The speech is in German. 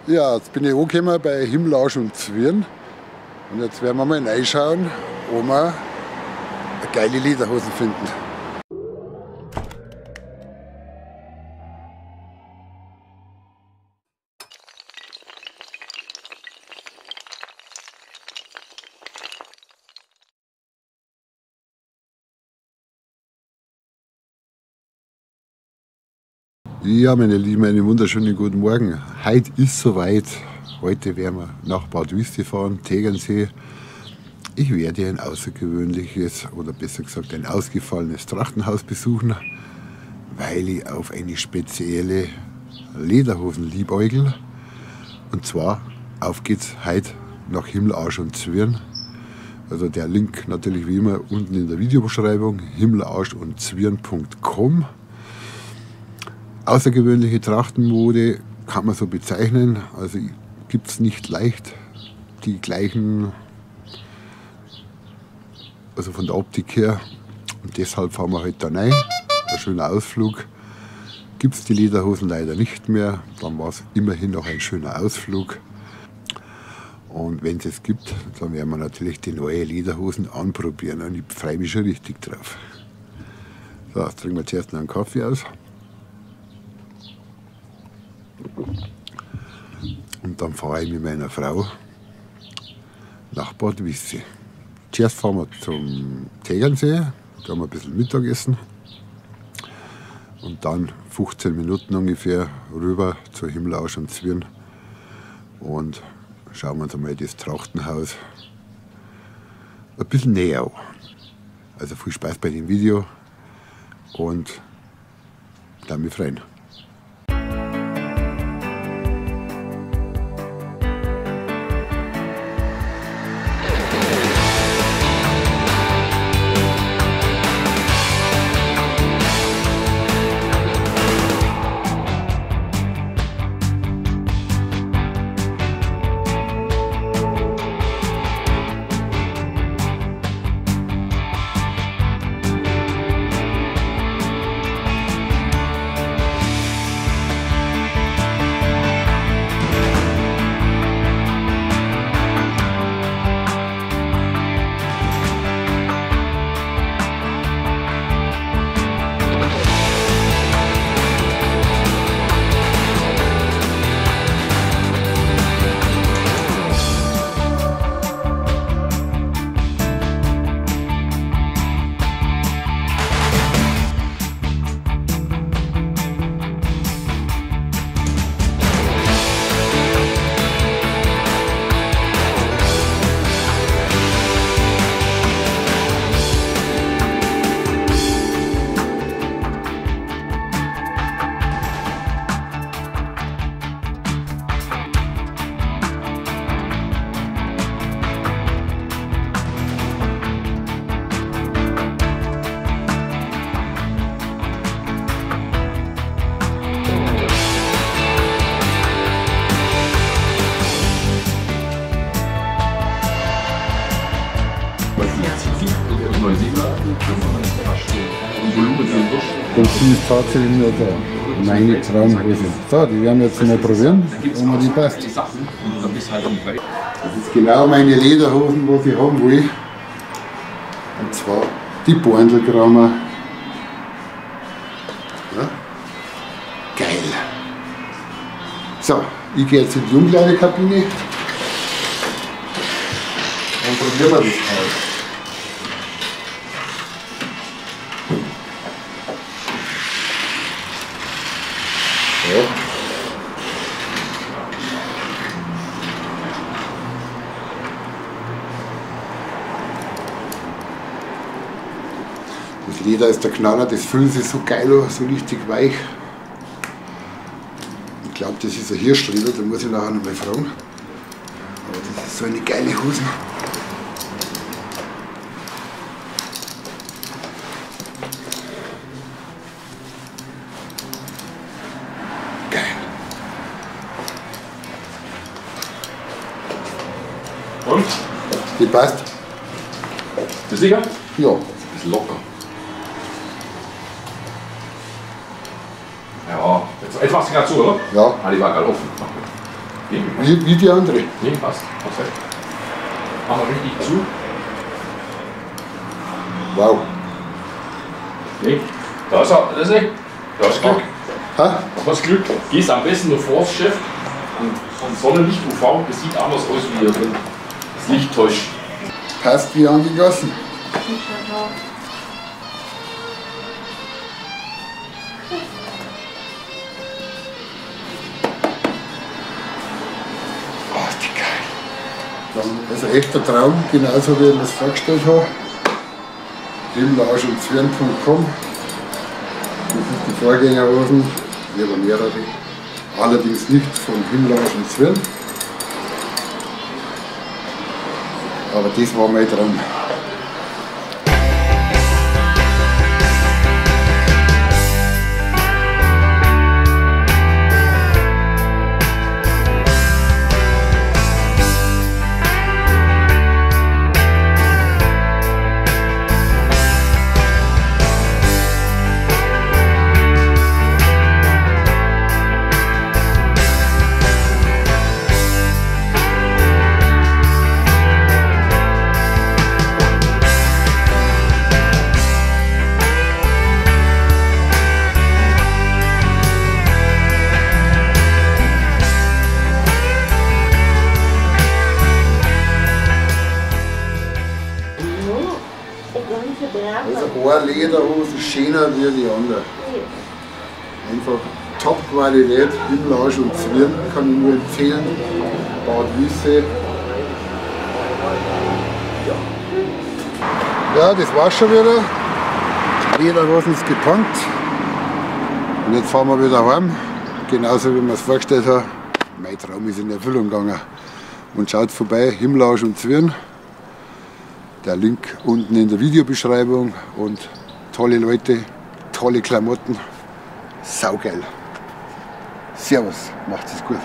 Ja, jetzt bin ich angekommen bei Himmelausch und Zwirn. Und jetzt werden wir mal reinschauen, ob wir eine geile Lederhosen finden. Ja, meine Lieben, einen wunderschönen guten Morgen. Heute ist soweit. Heute werden wir nach Bad Wüste fahren, Tegernsee. Ich werde ein außergewöhnliches oder besser gesagt ein ausgefallenes Trachtenhaus besuchen, weil ich auf eine spezielle Lederhosen liebäugel. Und zwar auf geht's heute nach Himmelausch und Zwirn. Also der Link natürlich wie immer unten in der Videobeschreibung, himmelauschundzwirn.com. Außergewöhnliche Trachtenmode kann man so bezeichnen. Also gibt es nicht leicht die gleichen, also von der Optik her. Und deshalb fahren wir heute da rein. Ein schöner Ausflug. Gibt es die Lederhosen leider nicht mehr. Dann war es immerhin noch ein schöner Ausflug. Und wenn es es gibt, dann werden wir natürlich die neuen Lederhosen anprobieren. Und ich freue mich schon richtig drauf. So, jetzt trinken wir zuerst noch einen Kaffee aus. Und dann fahre ich mit meiner Frau nach Bad Wisse. Zuerst fahren wir zum Tegernsee, da haben wir ein bisschen Mittagessen. Und dann 15 Minuten ungefähr rüber zu Himmelausch und Zwirn. Und schauen wir uns einmal das Trachtenhaus ein bisschen näher an. Also viel Spaß bei dem Video und dann mich freuen. Und sie ist tatsächlich nur da. Meine Traumhose. So, die werden wir jetzt mal probieren, ob mir die passt. Das ist genau meine Lederhosen, was ich haben will. Und zwar die Borndelgrammer. Ja. Geil. So, ich gehe jetzt in die Umkleidekabine und probieren wir das aus. Ja. Das Leder ist der Knaller, das fühlt sich so geil an, so richtig weich. Ich glaube, das ist ein Hirschleder, da muss ich nachher noch mal fragen. Aber das ist so eine geile Hose. Und? Die passt? Bist du sicher? Ja. Ist locker. Ja, jetzt machst du gerade zu, oder? Ja. Ah, die war gerade offen. Wie die andere. Nee, passt. Perfekt. Machen wir richtig zu. Wow. Nee, da ist er. Das ist echt. Da ist Glück. Ha? Du hast Glück. Gehst am besten nur vor das Chef. An Sonnenlicht UV, das sieht anders aus wie hier drin. Das Licht täuscht. Passt wie angegossen. Oh, die geil. Also echter Traum, genauso wie ich mir das vorgestellt habe. Himmelauschundzwirn.com. Das ist die Vorgängerosen, ich habe mehrere. Allerdings nicht von Himmelausch und Zwirn. Aber das war mein Traum. Also eine Lederhose schöner wie die andere. Einfach Top-Qualität, Himmelausch und Zwirn, kann ich nur empfehlen. Bad Wiessee. Ja, das war's schon wieder. Lederhosen ist gepunkt. Und jetzt fahren wir wieder heim. Genauso wie wir es vorgestellt haben. Mein Traum ist in Erfüllung gegangen. Und schaut vorbei, Himmelausch und Zwirn. Der Link unten in der Videobeschreibung und tolle Leute, tolle Klamotten, saugeil. Servus, macht es gut.